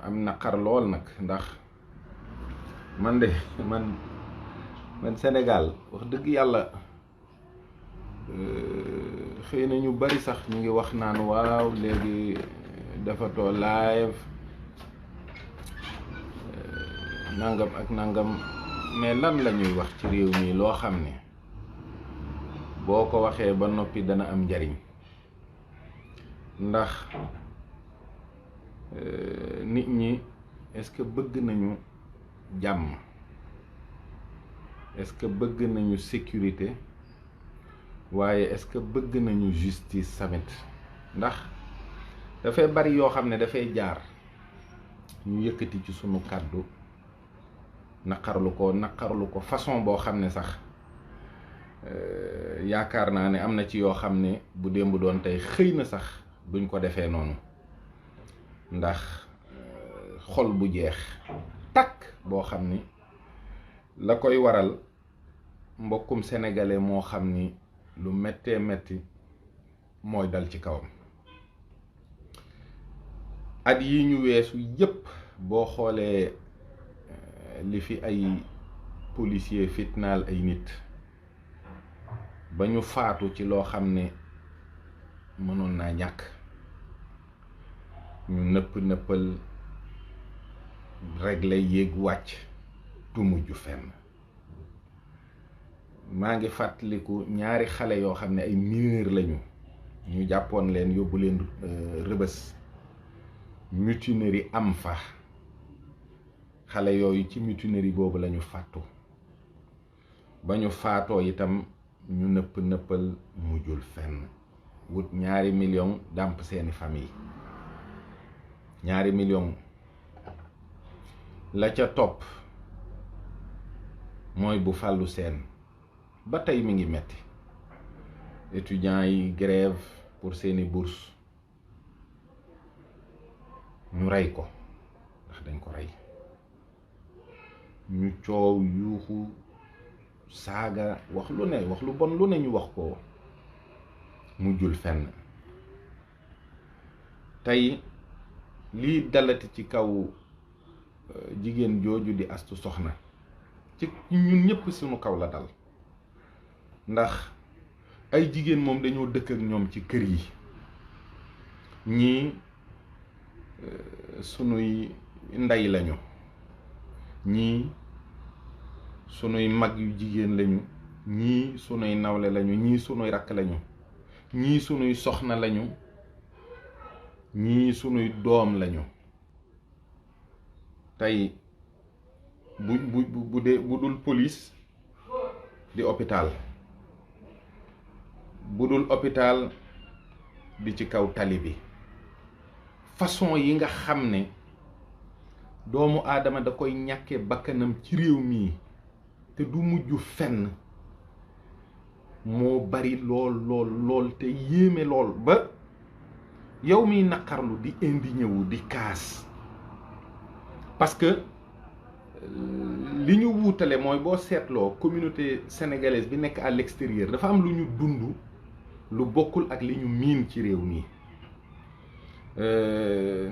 am naqar lool nag ndax man de man Sénégal wax dëgg yàlla xëy na ñu bari sax ñu ngi wax naan waaw léegi dafatoo live nangam ak nangam mais lan la ñuy wax ci réew mi loo xam ne boo ko waxee ba noppi dana am njariñ ndax nit ñi est-ce que bëgg nañu jàmm est-ce que bëgg nañu sécurité waaye est-ce que bëgg nañu justice tamit ndax dafay bari yoo xam ne dafay jaar ñu yëkkati ci sunu kàddu naqarlu ko façon boo xam ne sax yaakaar naa ne am na ci yoo xam ne bu démb doon tey xëy na sax duñ ko defee noonu ndax xol bu jeex takk boo xam ni la koy waral mbokkum sénégalais moo xam ni lu méttee métti mooy dal ci kawam. at yi ñu weesu yépp boo xoolee li fi ay policier fitnaal ay nit ba ñu faatu ci loo xam ne mënoon naa ñàkk, ñu nëppal réglé yéeg wàcc du mujj fenn. maa ngi fàttaliku ñaari xale yoo xam ne ay mineur lañu, ñu jàppoon leen yóbbu leen rëbës, mutinerie am fa. xale yooyu ci mutinerie boobu lañu fàttu, ba ñu faatoo itam ñu nëppal mujjul fenn. wut 2 millions dàmp seeni famille, 2 millions. la ca topp mooy bu Fallou Sène ba tey mi ngi metti. étudiants yi grève pour seeni bourse, ñu rey ko ndax dañ ko rey. ñu coow yuuxu saaga wax lu ne, wax lu bon lu ne ñu wax ko, mujjul fenn. tey lii dalati ci kaw jigéen jooju di Astu Soxna ci ñun ñëpp suñu kaw la dal, ndax ay jigéen moom dañoo dëkk ak ñoom ci kër yi. ñii sunuy ndey lañu, ñii sunuy mag yu jigéen lañu, ñii sunuy nawle lañu, ñii sunuy rakk lañu, ñii sunuy soxna lañu, ñii sunuy doom lañu. tey bu dul police di hôpital, bu dul hôpital di ci kaw tali bi. façon yi nga xam ne doomu aadama da koy ñàkkee bakkanam ci réew mii te du mujj fenn moo bari lool te yéeme lool ba yow miy naqarlu di indigné wu di kaas. parce que li ñu wuutale mooy boo seetloo communauté sénégalaise bi nekk à l'extérieur dafa am lu ñu dund lu bokkul ak li ñu miin ci réew mi.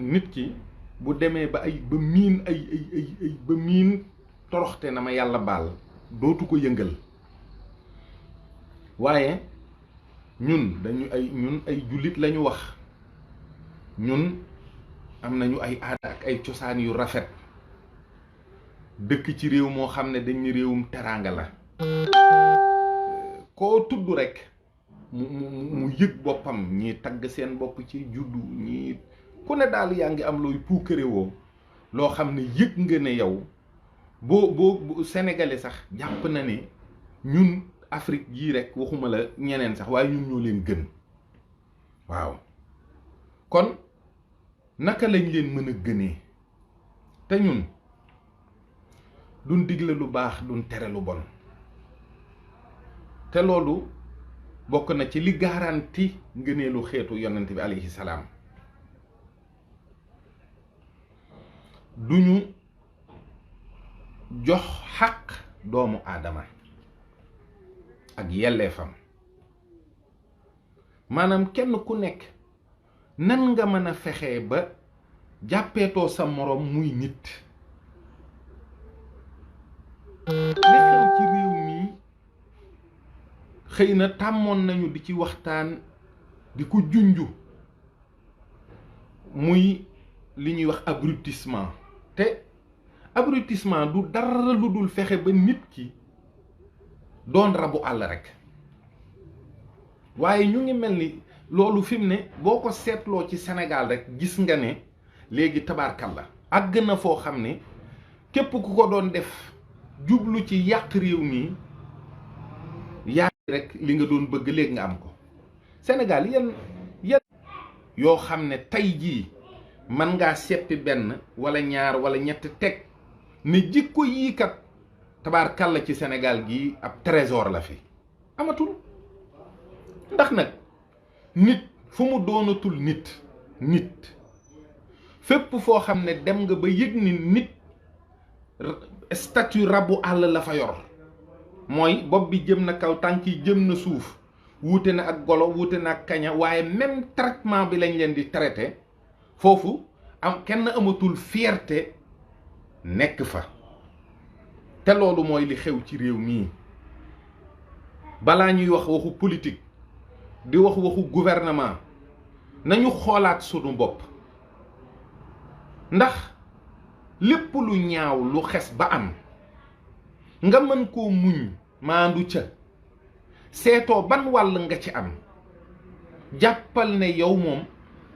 nit ki bu demee ba miin ba miin toroxte na ma yàlla baal dootu ko yëngal. waaye ñun ñun ay jullit lañu wax, ñun am nañu ay aada ak ay cosaan yu rafet, dëkk ci réew moo xam ne dañ ni réewum teraanga la. koo tudd rekk mu yëg boppam, ñii tagg seen bopp ci juddu, ñii ku ne daal yaa ngi am looy puukarewoo loo xam ne yëg nga ne yow boo sénégalais sax jàpp na ne ñun Afrique yii rekk waxuma la ñeneen sax waaye ñun ñoo leen gën. waaw kon naka lañ leen mën a gënee te ñun duñ digle lu baax duñ tere lu bon. te loolu bokk na ci li garanti ngëneelu xeetu yonent bi alayhi salaam. duñu jox xaq doomu aadama ak yelleefam. maanaam kenn ku nekk nan nga mën a fexee ba jàppeetoo sa morom muy nit. li xew ci réew mi xëy na tàmmoon nañu di ci waxtaan di ko junju muy li ñuy wax abrutissement. te abrutissement du dara lu dul fexe ba nit ki doon rabu àll rek. waaye ñu ngi mel ni loolu fi mu ne boo ko seetloo ci Sénégal rek gis nga ne léegi tabaarkalla àgg na foo xam ne képp ku ko doon def jublu ci yàq réew mi yaa rek li nga doon bëgg léegi nga am ko. Sénégal yan yoo xam ne tey jii mën ngaa seppi benn wala ñaar wala ñett teg ne jikko yii kat tabaarkalla ci Sénégal gii ab trésor la fi amatul. ndax nag nit fu mu doonatul nit fépp foo xam ne dem nga ba yëg ni nit statut rabu àll la fa yor, mooy bopp bi jëm na kaw tànk yi jëm na suuf, wuute na ak golo wuute na ak kaña, waaye même traitement bi lañ leen di traité foofu am kenn amatul fierté nekk fa. te loolu mooy li xew ci réew mii. balaa ñuy wax waxu politique di wax waxu gouvernement nañu xoolaat sunu bopp, ndax lépp lu ñaaw lu xes ba am nga mën koo muñ maandu ca seetoo ban wàll nga ci am, jàppal ne yow moom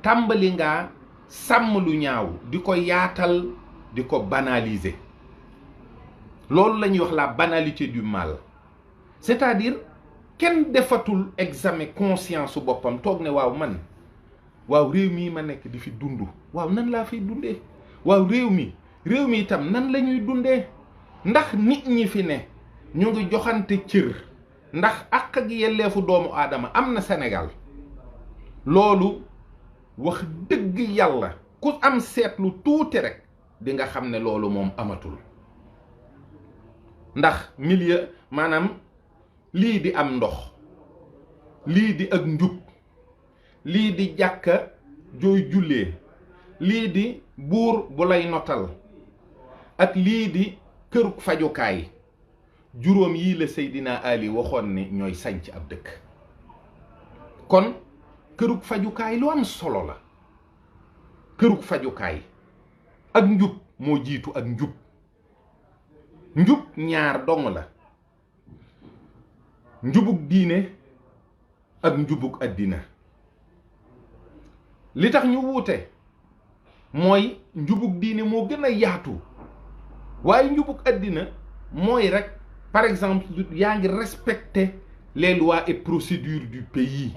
tàmbali ngaa sàmm lu ñaaw di ko yaatal di ko banaliser. loolu la ñuy wax la banalité du mal, c'est-à-dire kenn defatul examen conscience su boppam toog ne waaw man waaw réew mii ma nekk di fi dund waaw nan laa fiy dundee, waaw réew mi itam nan la ñuy dundee, ndax nit ñi fi ne ñu ngi joxante cër, ndax àq ak yelleefu doomu aadama am na Sénégal. loolu wax dëgg yàlla ku am seetlu tuuti rek di nga xam ne loolu moom amatul. ndax milieu maanaam lii di am ndox, lii di ak njub, lii di jàkka jooy jullee, lii di buur bu lay notal, ak lii di kërug fajukaay, juróom yii la Seydina Ali waxoon ne ñooy sanc ab dëkk. kon kërug fajukaay lu am solo la. kërug fajukaay ak njub moo jiitu ak njub. njub ñaar dong la, njubug diine ak njubug àddina. li tax ñu wuute mooy njubug diine moo gën a yaatu, waaye njubug àddina mooy rek par exemple yaa ngi respecter les lois et procédures du pays.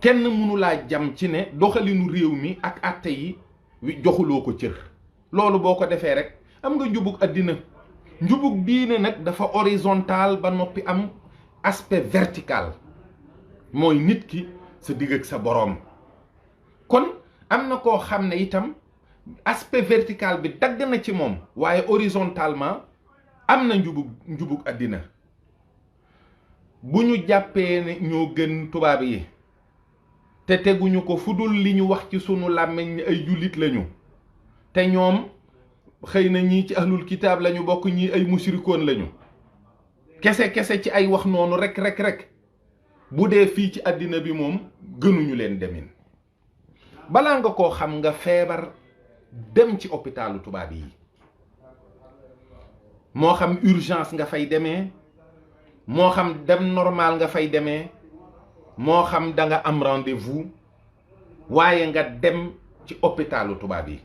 kenn mënu laa jam ci ne doxalinu réew mi ak àtte yi joxuloo ko cër. loolu boo ko defee rek am nga njubug àddina. njubug diine nag dafa horizontal ba noppi am aspect vertical, mooy nit ki sa digg ak sa boroom. kon am na koo xam ne itam aspect vertical bi dagg na ci moom, waaye horizontalement am na njubug àddina. bu ñu jàppee ne ñoo gën tubaab yi te teguñu ko fu dul li ñu wax ci sunu làmmiñ ni ay jullit lañu, te ñoom xëy na ñii ci ahlul kitaab lañu bokk, ñii ay musrikoon lañu, kese ci ay wax noonu rek bu dee fii ci àddina bi moom gënuñu leen demin. balaa nga koo xam nga feebar dem ci hôpitalu tubaab yi, moo xam urgence nga fay demee, moo xam dem normal nga fay demee, moo xam da nga am rendez-vous, waaye nga dem ci hôpitalu tubaab yi.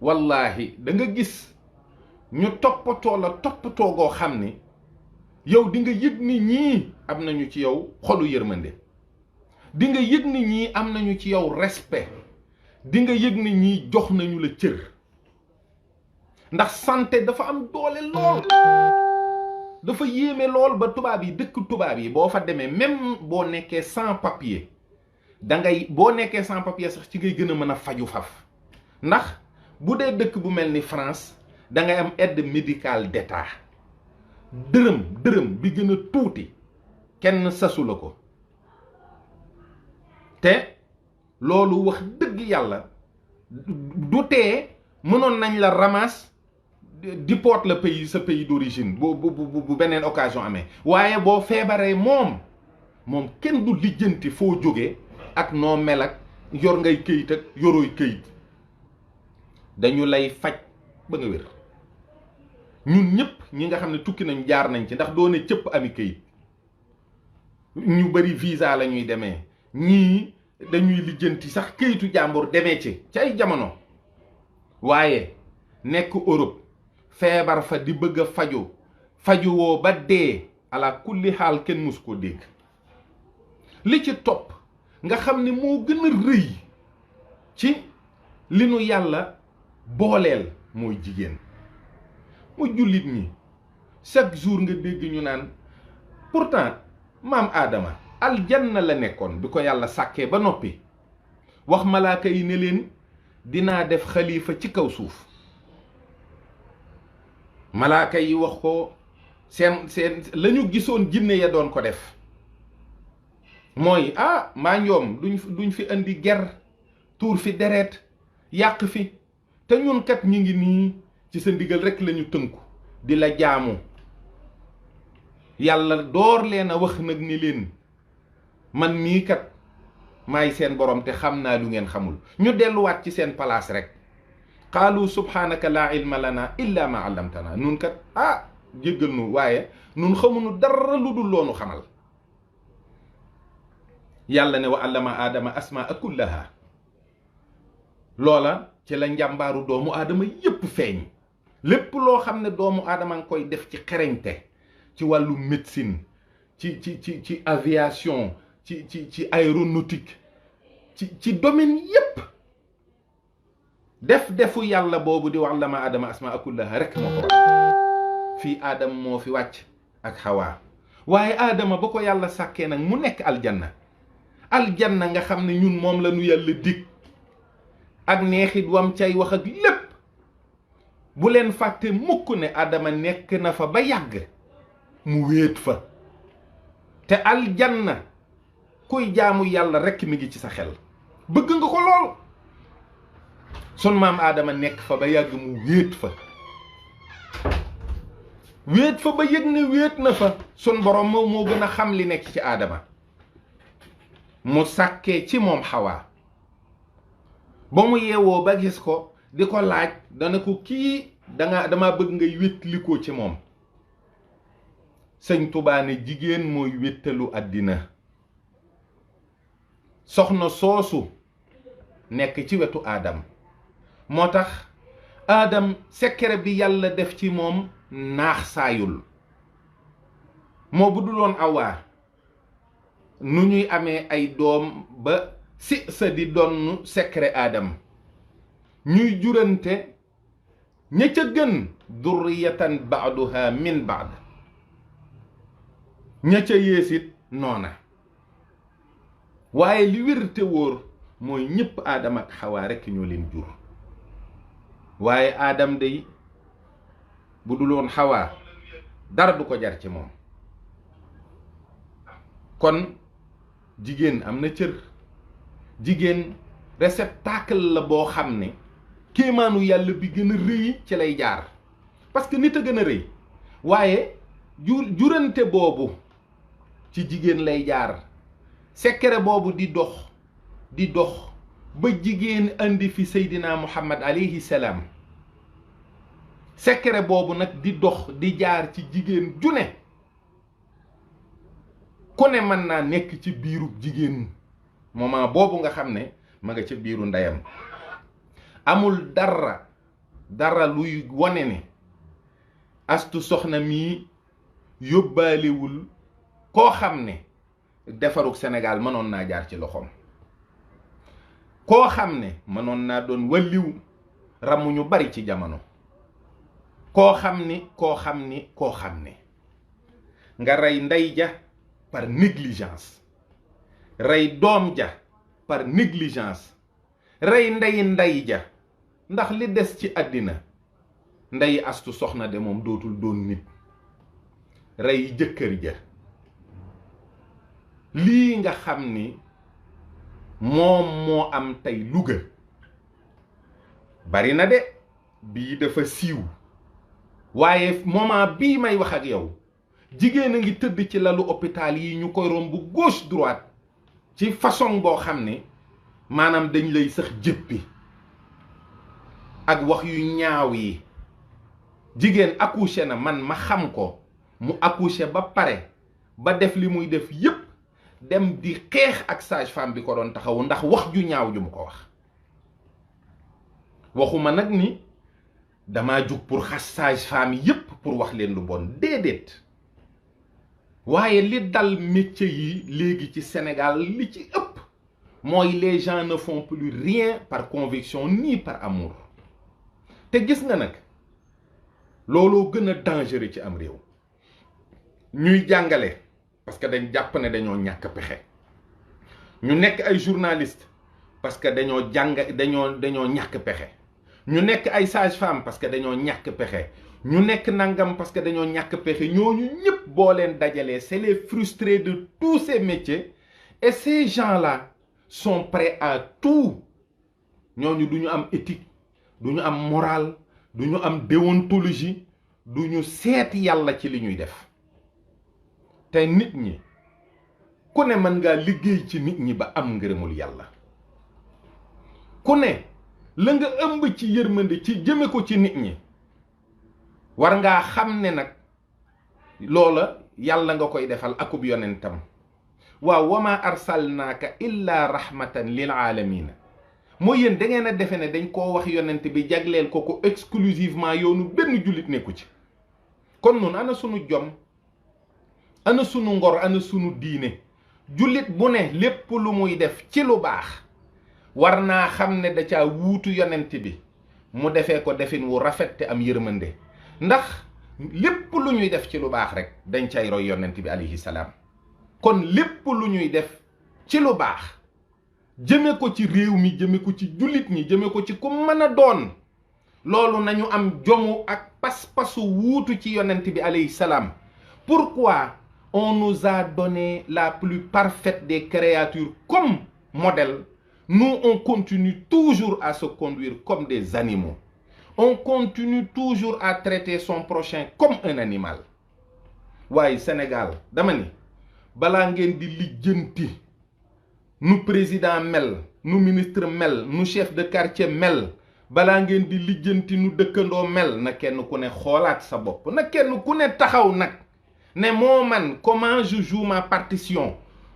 wallahi da nga gis ñu toppatoo la toppatoo goo xam ni yow di nga yëg ni ñii am nañu ci yow xolu yërmande, di nga yëg ni ñii am nañu ci yow respect, di nga yëg ni ñii jox nañu la cër. ndax santé dafa am doole lool, dafa yéeme lool ba tubaab yi dëkk tubaab yi boo fa demee même boo nekkee sans papier boo nekkee sans papier sax ci ngay gën a mën a faju faf. ndax bu dee dëkk bu mel ni France da ngay am aide médicale d'État, dërëm bi gën a tuuti kenn sasu la ko. te loolu wax dëgg yàlla du tee mënoon nañ la ramasse déport le pays sa pays d'origine bu beneen occasion amee waaye boo feebaree moom kenn du lijjanti foo jógee ak noo mel ak yor ngay këyit ak yorooy këyit dañu lay faj ba nga wér. ñun ñëpp ñi nga xam ne tukki nañ jaar nañ ci ndax doo ne cëpp ami këyit ñu bari visa la ñuy demee ñii dañuy lijjanti sax këyitu jàmbur demee ci ay jamono waaye nekk Europe feebar fa di bëgg a faju woo ba dee ala kulli xaal kenn mus ko dégg. li ci topp nga xam ne moo gën a rëy ci li nu yàlla booleel mooy jigéen. mu jullit ñi chaque jour nga dégg ñu naan pourtant maam Aadama aljanna la nekkoon bi ko yàlla sàkkee ba noppi wax malaaka yi ne leen dinaa def xalifa ci kaw suuf. malaaka yi wax ko seen la ñu gisoon jinne ya doon ko def mooy maa ñoom duñ fi indi ger tuur fi deret yàq fi te ñun kat ñu ngi nii ci sa ndigal rekk lañu tënku di la jaamu. yàlla door leen a wax nag ni leen man mii kat maay seen borom te xam naa lu ngeen xamul. ñu delluwaat ci seen palaas rek qaalu subhanaka laa ilma lana illa ma allamtana nun kat jéggal nu waaye nun xamuñu dara lu dul loonu xamal. yàlla ne wa allama aadama asmaa kullaha loola ci la njàmbaaru doomu aadama yépp feeñ. lépp loo xam ne doomu aadama nga koy def ci xereñte ci wàllu médecine ci aviation ci aéronautique ci domaine yépp defu yàlla boobu di wax allama aadama asmaa kullaha rek moo ko wàcc. fii aadama moo fi wàcc ak xawaa waaye aadama ba ko yàlla sàkkee nag mu nekk aljanna nga xam ne ñun moom la nu yàlla dig ak neexit wam cay wax ak lépp. bu leen fàtte mukk ne Adama nekk na fa ba yàgg mu wéet fa te aljanna kuy jaamu yàlla rekk mi ngi ci sa xel bëgg nga ko lool. sun maam Adama nekk fa ba yàgg mu wéet fa ba yëg ne wéet na fa. sun borom moo gën a xam li nekk ci Adama mu sàkkee ci moom Xawaa ba mu yeewoo ba gis ko di ko laaj dana ko kii dama bëgg ngay wétlikoo ci moom. sëñ Tuubaa ne jigéen mooy wéttalu àddina. soxna soosu nekk ci wetu aadam moo tax aadam secret bi yàlla def ci moom naax saayul. moo bu duloon Awaa nu ñuy amee ay doom ba sa di donn secret aadam ñuy jurante ña ca gën durriyatan ba'duha min ba'd ña ca yéesit noona. waaye li wér te wóor mooy ñépp aadam ak xawaa rekk ñoo leen jur. waaye aadam day bu duloon xawaa dara du ko jar ci moom. kon jigéen am na cër. jigéen réceptacle la boo xam ne kéemaanu yàlla bi gën a rëy ci lay jaar parce que nit a gën a rëy waaye jurante boobu ci jigéen lay jaar. secret boobu di dox ba jigéen andi fi Seydina Muhammad alayhi salaam. secret boobu nag di dox di jaar ci jigéen ju ne ku ne mën naa nekk ci biirub jigéen moment boobu nga xam ne ma nga ca biiru ndeyam. amul dara luy wone ne astu soxna mii yóbbaalewul koo xam ne defarug Sénégal mënoon naa jaar ci loxoom. koo xam ne mënoon naa doon walliw ramu ñu bari ci jamono. koo xam ne nga rey ndey ja par négligence, rey doom ja par négligence, rey ndey ja ndax li des ci àddina ndey astu soxna de moom dootul doon nit. rey jëkkër ja lii nga xam ni moom moo am tey Louga bari na de bii dafa siiw waaye moment bii may wax ak yow jigéen a ngi tëdd ci lalu hôpital yi ñu koy romb gauche droite ci façon boo xam ne maanaam dañ lay sax jëppi ak wax yu ñaaw yi. jigéen accouché na man ma xam ko mu accouché ba pare ba def li muy def yépp dem di xeex ak sage-femme bi ko doon taxawu ndax wax ju ñaaw ju mu ko wax. waxuma nag ni dama jug pour xas sage-femme yépp pour wax leen lu bon déedéet waaye li dal métier yi léegi ci Sénégal li ci ëpp mooy les gens ne font plus rien par conviction ni par amour. te gis nga nag looloo gën a dangereux ci am réew ñuy jàngale parce que dañ jàpp ne dañoo ñàkk pexe, ñu nekk ay journaliste parce que dañoo dañoo ñàkk pexe, ñu nekk ay sage-femme parce que dañoo ñàkk pexe, ñu nekk nangam parce que dañoo ñàkk pexe. ñooñu ñëpp boo leen dajalee c'est les frustrés de tous ces métiers et ces gens-là sont prêts à tout. ñooñu du ñu am éthique, du ñu am morale, du ñu am déontologie, du ñu seet yàlla ci li ñuy def. te nit ñi ku ne mën ngaa liggéey ci nit ñi ba am ngërëmul yàlla, ku ne la nga ëmb ci yërmande ci jëme ko ci nit ñi war ngaa xam ne nag loola yàlla nga koy defal akub yonentam. waaw wama arsalnaaka illa rahmatan lil aalamiina mooy yéen da ngeen a defe ne dañ koo wax yonent bi jagleel ko ko exclusivement yoonu benn jullit nekku ci. kon noonu ana sunu jom, ana sunu ngor, ana sunu diine. jullit bu ne lépp lu muy def ci lu baax war naa xam ne da caa wuutu yonent bi mu defee ko defin wu rafet te am yërmande, ndax lépp lu ñuy def ci lu baax rek dañ cay roy yonent bi alayhi salaam. kon lépp lu ñuy def ci lu baax jëme ko ci réew mi, jëme ko ci jullit ñi, jëme ko ci ku mën a doon, loolu nañu am jomu ak pas-pasu wuutu ci yonent bi alayhi salaam. Pourquoi on nous a donné la plus parfaite des créatures comme modèle? Nous, on continue toujours à se conduire comme des animaux. On continue toujours à traiter son prochain comme un animal. waaye Sénégal dama ni balaa ngeen di lijjanti nu président mel, nu ministre mel, nu chef de quartier mel, balaa ngeen di lijjanti nu dëkkandoo mel, na kenn ku ne xoolaat sa bopp, na kenn ku ne taxaw nag ne moo man comment je joue ma partition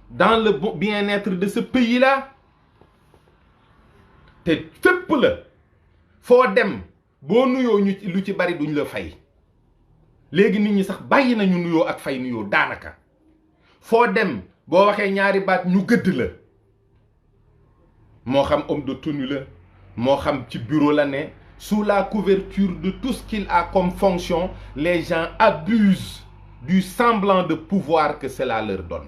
dans le bien-être de ce pays-là. te fépp la foo dem boo nuyoo ñu lu ci bari duñ la fay. léegi nit ñi sax bàyyi nañu nuyoo ak fay nuyoo daanaka. foo dem boo waxee ñaari baat ñu gëdd la, moo xam homme de tenue la, moo xam ci bureau la ne, sous la couverture de tout ce qu'il a comme fonction, les gens abusent du semblant de pouvoir que cela leur donne.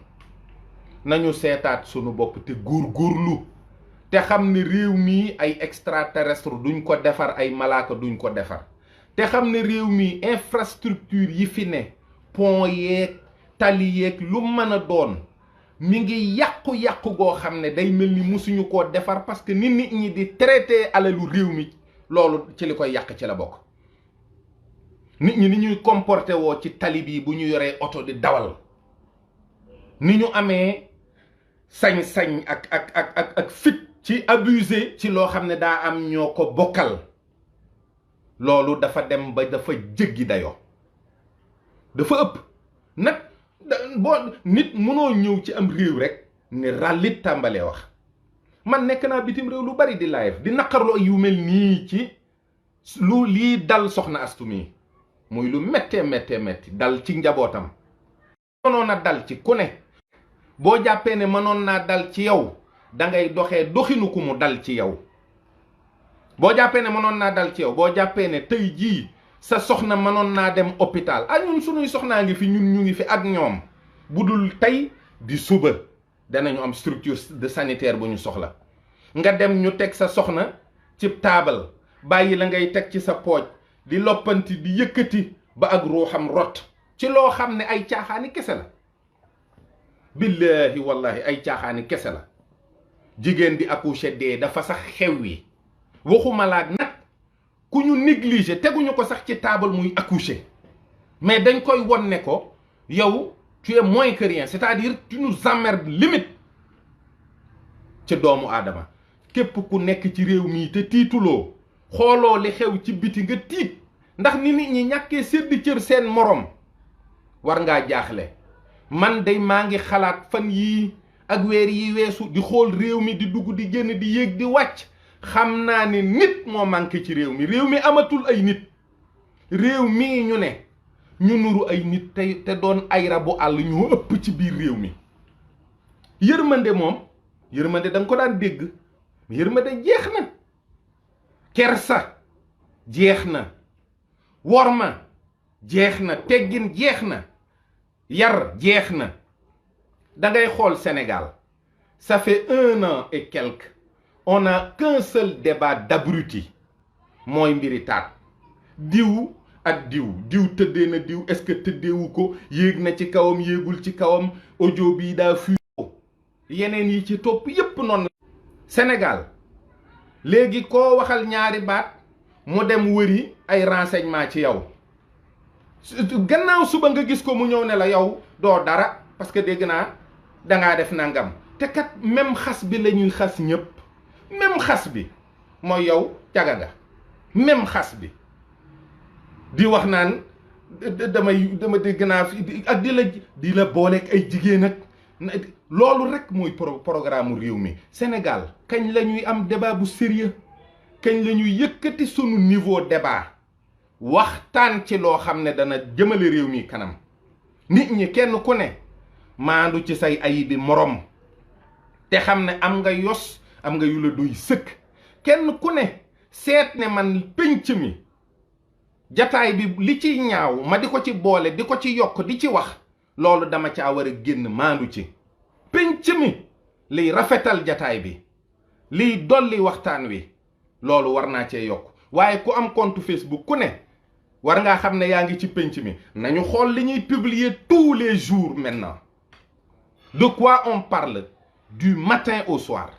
nañu seetaat sunu bopp te góorgóorlu te xam ne réew mi ay extraterrestre duñ ko defar, ay malaaka duñ ko defar. te xam ne réew mi infrastructure yi fi ne, pont yeeg tali yeeg lu mën a doon, mi ngi yàqu-yàqu goo xam ne day mel ni musuñu koo defar, parce que nit ñi di traité alalu réew mi, loolu ci li koy yàq ci la bokk. nit ñi ni ñuy comporté woo ci tali bi bu ñu yoree oto di dawal, ni ñu amee sañ-sañ ak fit ci abusé ci loo xam ne daa am ñoo ko bokkal, loolu dafa dem ba dafa jéggi dayoo, dafa ëpp nag. boo nit mënoo ñëw ci am réew rek ne ràllit tàmbalee wax. man nekk naa bitim réew lu bari di live di naqarlu yu mel nii ci lu lii dal soxna Astu mi, muy lu méttee métti dal ci njabootam. mënoon a dal ci ku ne, boo jàppee ne mënoon naa dal ci yow da ngay doxee doxinu ku mu dal ci yow. boo jàppee ne mënoon naa dal ci yow, boo jàppee ne tey jii sa soxna mënoon naa dem hôpital, ñun sunuy soxnaa ngi fi, ñun ñu ngi fi ak ñoom, bu dul tey di suba danañu am structure de sanitaire bu ñu soxla. nga dem ñu teg sa soxna ci taabal, bàyyi la ngay teg ci sa pooj di loppanti di yëkkati ba ak ruuxam rot ci loo xam ne ay caaxaani kese la. billahi wallahi ay caaxaani kese la. jigéen di accoucher dee dafa sax xew wi, waxuma laak nag ñu négliger teguñu ko sax ci table muy accoucher mais dañ koy won ne ko yow tu es moins que rien, c'est-à-dire tu nous emmerdes limite ci doomu aadama. képp ku nekk ci réew mi te tiituloo xooloo li xew ci biti nga tiit ndax ni nit ñi ñàkkee sédd cër seen morom war ngaa jaaxle. man day maa ngi xalaat fan yii ak weer yi weesu di xool réew mi di dugg di génn di yéeg di wàcc xam naa ne nit moo manqué ci réew mi amatul ay nit. réew mii ñu ne ñu nuru ay nit te doon ay rabu àll ñoo ëpp ci biir réew mi. yërmande moom yërmande da nga ko daan dégg yërmande jeex na, kersa jeex na, worma jeex na, teggin jeex na, yar jeex na. da ngay xool Sénégal ça fait 1 an et quelques on n'a qu'un seul débat d'abruti mooy mbiri taat. diw ak diw tëddee na diw, est-ce que tëddeewu ko, yéeg na ci kawam yéegul ci kawam, audio bii daa fi yeneen yi ci topp yépp noonu. Sénégal léegi koo waxal ñaari baat mu dem wëri ay renseignement ci yow, gannaaw suba nga gis ko mu ñëw ne la yow doo dara parce que dégg naa dangaa def nangam. te kat même xas bi la ñuy xas ñëpp, même xas bi mooy yow caga nga, même xas bi di wax naan dama dégg naa fi ak di la booleeg ay jigéen ak loolu rek mooy programme réew mi. Sénégal kañ la ñuy am débat bu sérieux, kañ la ñuy yëkkati sunu niveau débat waxtaan ci loo xam ne dana jëmale réew mi kanam. nit ñi kenn ku ne maandu ci say ayibi morom te xam ne am nga yos, am nga yu la doy sëkk. kenn ku ne seet ne man pénc mi jataay bi li ci ñaaw ma di ko ci boole di ko ci yokk di ci wax, loolu dama caa war a génn maandu ci. pénc mi liy rafetal jataay bi, liy dolli waxtaan wi, loolu war naa cee yokk. waaye ku am compte Facebook ku ne war ngaa xam ne yaa ngi ci pénc mi. nañu xool li ñuy publier tous les jours maintenant. De quoi on parle du matin au soir.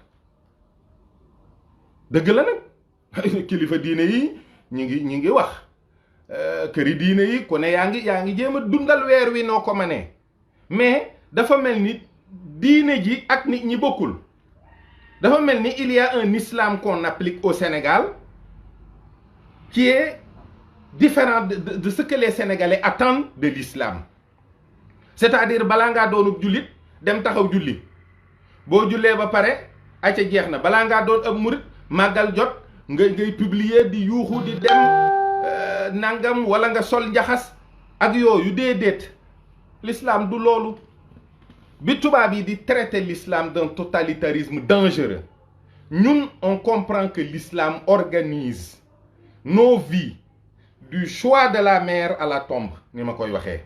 dëgg la nag kilifa diine yi ñi ngi wax, këri diine yi ku ne yaa ngi jéem a dundal weer wi noo ko mënee, mais dafa mel ni diine ji ak nit ñi bokkul. dafa mel ni il y a un islam qu'on applique au Sénégal qui est différent de ce que les Sénégalais attendent de l'islam. C'est-à-dire balaa ngaa doonub jullit dem taxaw julli, boo jullee ba pare acca jeex na. balaa ngaa doon ab murit màggal jot ngay publier di yuuxu di dem nangam wala nga sol njaxas ak yooyu. déedéet, l'islam du loolu. bi tubaab yi di traiter l'islam d'un totalitarisme dangereux, ñun on comprend que l'islam organise nos vies du choix de la mère à la tombe, ni ma koy waxee.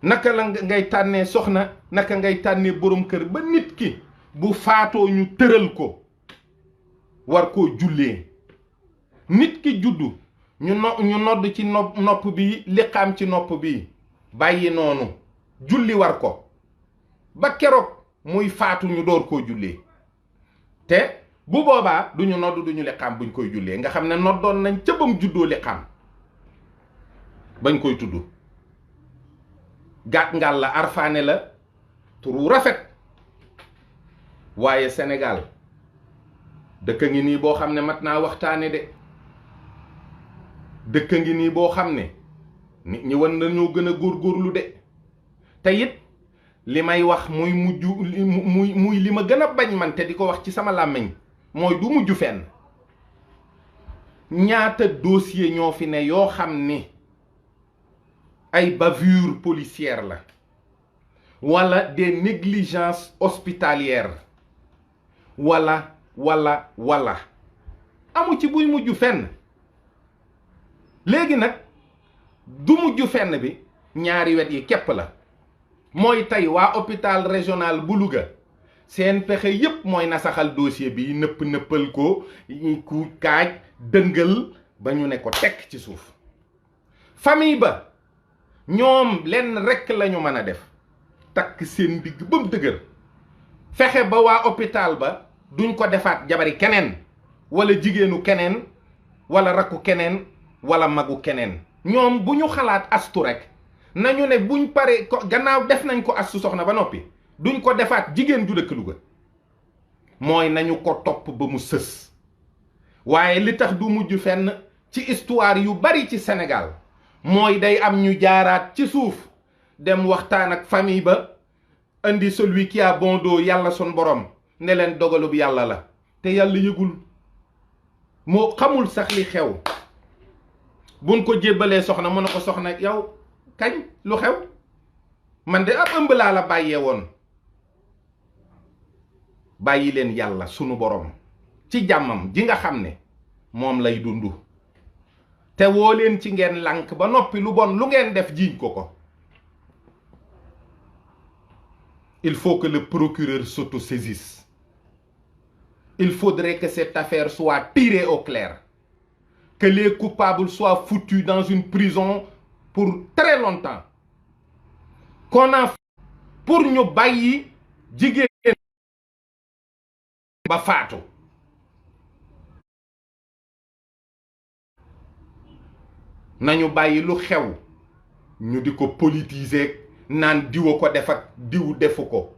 naka la ngay tànnee soxna, naka ngay tànnee borom kër, ba nit ki bu faatoo ñu tëral ko war koo jullee. nit ki juddu ñu nodd ci nopp bi, liqaam ci nopp bi, bàyyi noonu julli war ko ba keroog muy faatu ñu door koo jullee. te bu boobaa duñu nodd duñu liqaam buñ koy jullee, nga xam ne noddoon nañ ca bam juddoo liqaam bañ koy tudd. gàtt ngal la, arfaane la, turu rafet. waaye Sénégal dëkk ngi nii boo xam ne mat naa waxtaane de. dëkk ngi nii boo xam ne nit ñi wan nañoo gën a góorgóorlu de. te it li may wax muy muy li ma gën a bañ man te di ko wax ci sama làmmiñ mooy du mujj fenn. ñaata dossier ñoo fi ne yoo xam ni ay bavure policière la wala des négligences hospitalières wala amu ci buy mujj fenn. léegi nag du mujj fenn bi ñaari wet yi képp la. mooy tey waa hôpital régional bu Louga seen pexe yépp mooy nasaxal dossier bi, nëppal ko, ku kaaj dëngal ba ñu ne ko tekk ci suuf. famille ba ñoom lenn rekk lañu mën a def, takk seen digg ba mu dëgër, fexe ba waa hôpital ba duñ ko defaat jabari keneen wala jigéenu keneen wala rakku keneen wala magu keneen. ñoom bu ñu xalaat astu rek nañu ne buñ paree ko gannaaw def nañ ko astu soxna ba noppi duñ ko defaat jigéen ju dëkk Louga. mooy nañu ko topp ba mu sës. waaye li tax du mujj fenn ci histoire yu bari ci Sénégal mooy day am ñu jaaraat ci suuf dem waxtaan ak famille ba indi celui qui a bon dos yàlla sun borom ne leen dogalub yàlla la te yàlla yëgul moo xamul sax li xew. buñ ko jébbalee soxna mu ne ko soxna yow kañ lu xew man de ab ëmb laa la bàyyee woon. bàyyi leen yàlla sunu borom ci jàmmam ji nga xam ne moom lay dundu te woo leen ci ngeen lànk ba noppi lu bon lu ngeen def jiiñ ko ko. Il faut que le procureur s'autosaisisse. Il faudrait que cette affaire soit tirée au clair. Que les coupables soient foutus dans une prison pour très longtemps. Qu'on en pour ñu bàyyi jigéen ba faatu. nañu bàyyi lu xew ñu di ko politiser naan diwa ko def ak diw defu ko.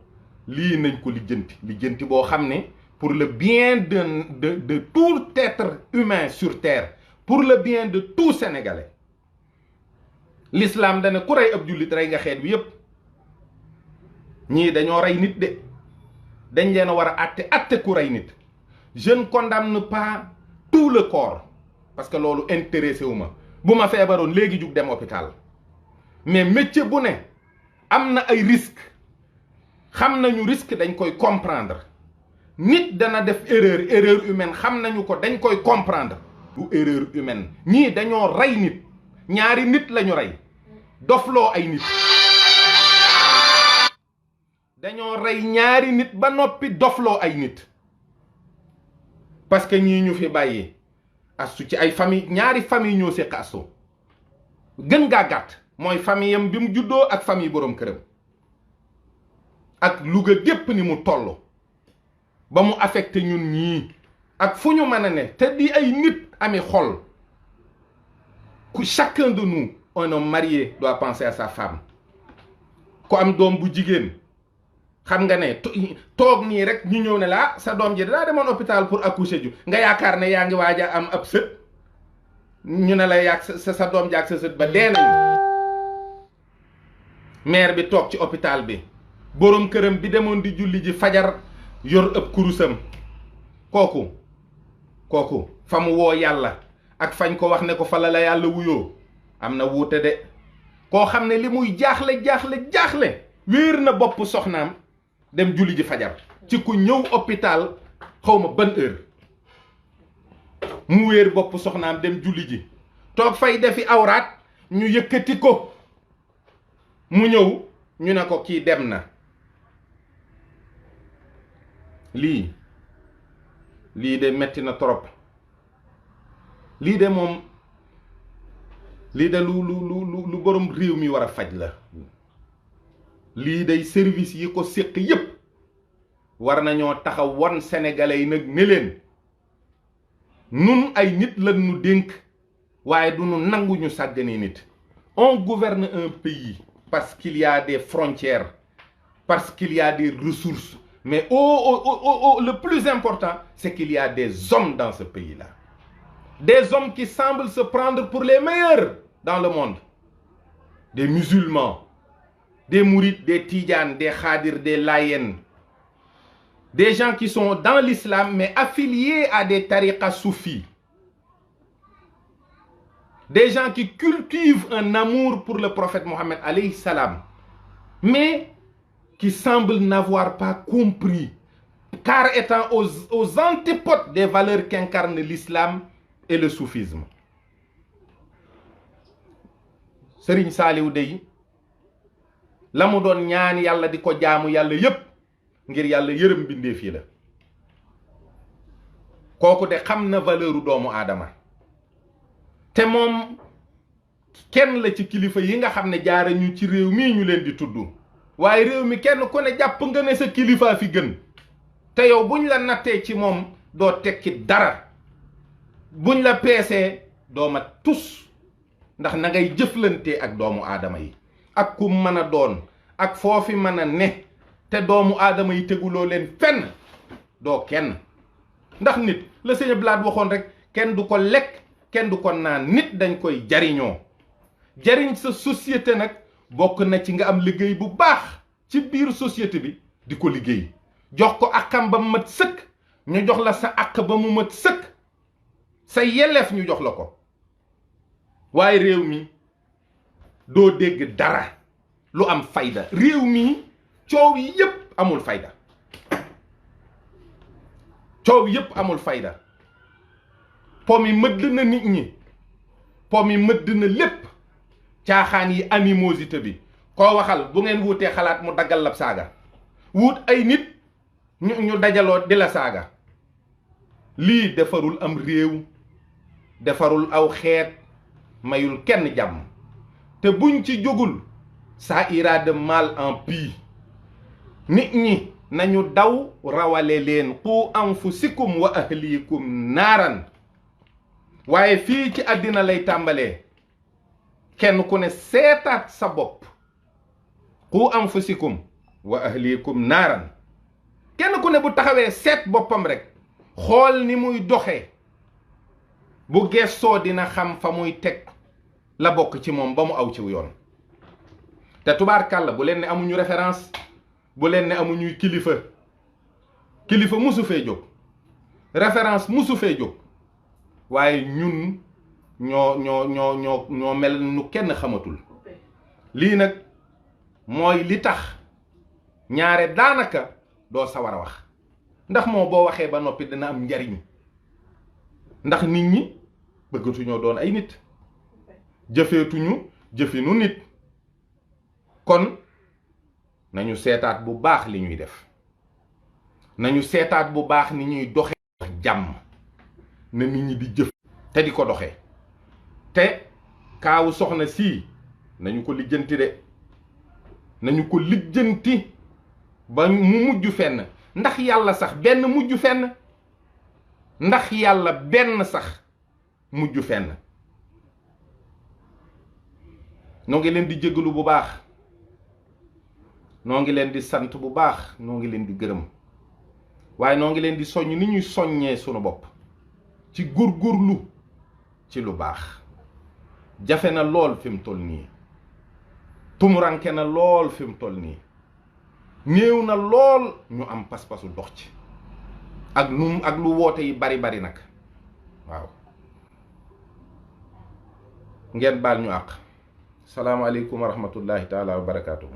lii nañ ko lijjanti boo xam ne pour le bien de tout être humain sur terre, pour le bien de tout Sénégalais. L'islam dana ku rey ab jullit rey nga xeet bi yépp. ñii dañoo rey nit de dañ leen a war a atte ku rey nit. Je ne condamne pas tout le corps parce que loolu intéressé wu ma bu ma feebaroon léegi jug dem hôpital. mais métier bu ne am na ay risques xam nañu risque dañ koy comprendre. nit dana def erreur humaine xam nañu ko dañ koy comprendre. du erreur humaine ñii dañoo rey nit ñaari nit lañu rey dofloo ay nit. dañoo rey ñaari nit ba noppi dofloo ay nit parce que ñii ñu fi bàyyi astu ci ay famille ñaari famille ñoo séq astu gën gaa gàtt mooy famille am bi mu juddoo ak famille boroom këram ak Louga gépp ni mu toll ba mu affecté ñun ñii ak fu ñu mën a ne te di ay nit ami xol ku chacun de nous un homme marié doit penser à sa femme. ku am doom bu jigéen xam nga ne toog nii rek ñu ñëw ne la sa doom ji daa demoon hôpital pour accoucher ju nga yaakaar ne yaa ngi waaj a am ab sët ñu ne la yaag sa doom jaag sa sët ba dee nañu. mère bi toog ci hôpital bi boroom këram bi demoon di julli ji fajar yor ëpp kurusam kooku fa mu woo yàlla ak fañ ko wax ne ko fa la yàlla wuyoo am na wuute de. koo xam ne li muy jaaxle wéer na bopp soxnaam dem julli ji fajar ci ku ñëw hôpital xawma ban heure mu wéer bopp soxnaam dem julli ji toog fay defi awraat ñu yëkkati ko mu ñëw ñu ne ko kii dem na. lii de metti na trop. lii de moom lii de lu borom réew mi war a faj la. lii day service yi ko séq yépp war nañoo taxaw won sénégalais yi nag ne leen nun ay nit lan nu dénk waaye du nu nangu ñu sàggane nit. on gouverne un pays parce qu'il y a des frontières, parce qu'il y a des ressources, mais le plus important c'est qu'il y a des hommes dans ce pays-là, des hommes qui semblent se prendre pour les meilleurs dans le monde, des musulmans, des mourides, des tidjanes, des khadirs, des layènes, des gens qui sont dans l'islam mais affiliés à des tariqas soufis, des gens qui cultivent un amour pour le prophète Mohammed alayhi salam, mais qui semblent n'avoir pas compris, car étant aux antipodes des valeurs qu'incarne l'islam et le soufisme. Serigne Saliou dey la mu doon ñaan yàlla di ko jaamu yàlla yépp ngir yàlla yërëm bindeef yi la. kooku de xam na valeuru doomu aadama te moom kenn la ci kilifa yi nga xam ne jaara ñu ci réew mii ñu leen di tudd, waaye réew mi kenn ku ne jàpp nga ne sa kilifaa fi gën te yow buñ la nattee ci moom doo tekki dara. buñ la peesee doo mat tus ndax na ngay jëflante ak doomu aadama yi ak ku mën a doon ak foofi mën a ne te doomu aadama yi teguloo leen fenn doo kenn. ndax nit la sëñ Blaat waxoon rek kenn du ko lekk kenn du ko naan nit dañ koy jariñoo. jariñ sa société nag bokk na ci nga am liggéey bu baax ci biir société bi di ko liggéey jox ko àqam ba mu mat sëkk ñu jox la sa àq ba mu mat sëkk sa yelleef ñu jox la ko. waaye réew mi doo dégg dara lu am fayda. réew mi coow yépp amul fayda. coow yépp amul fayda. po mi mëdd na nit ñi, po mi mëdd na lépp. caaxaan yi animosité bi koo waxal bu ngeen wuutee xalaat mu daggal la saaga. wut ay nit ñu dajaloo di la saaga. lii defarul am réew, defarul aw xeet, mayul kenn jàmm. te buñ ci jógul ça ira de mal en pis. nit ñi nañu daw rawale leen qu anfusikum wa ahlikum naaran. waaye fii ci àddina lay tàmbalee. kenn ku ne seetaat sa bopp. qu anfusikum wa ahlikum naaran. kenn ku ne bu taxawee seet boppam rek xool ni muy doxee bu gestoo dina xam fa muy teg la bokk ci moom ba mu aw ci yoon. te tubaarkàlla bu leen ne amuñu référence, bu leen ne amuñuy kilifa. kilifa musu fee jóg, référence musu fee jóg. waaye ñun ñoo mel nu kenn xamatul. lii nag mooy li tax ñaare daanaka doo sawar a wax ndax moo boo waxee ba noppi dina am njariñ. ndax nit ñi bëggatuñoo doon ay nit, jëfeetuñu jëfinu nit. kon nañu seetaat bu baax li ñuy def, nañu seetaat bu baax ni ñuy doxe jàmm na nit ñi di jëf te di ko doxee. te kaawu soxna sii nañu ko lijjanti de, nañu ko lijjanti ba mu mujj fenn. ndax yàlla sax benn mujj fenn, ndax yàlla benn sax mujj fenn. noo ngi leen di jégalu bu baax, noo ngi leen di sant bu baax, noo ngi leen di gërëm. waaye noo ngi leen di soññ ni ñuy soññee sunu bopp ci góorgóorlu ci lu baax. jafe na lool fi mu toll nii, tumuranke na lool fi mu toll nii, néew na lool ñu am pas-pasu dox ci ak lu woote yi bari nag. waaw ngeen baal ñu àq. salaamaaleykum wa rahmatullahi taala wa barakaatuhu.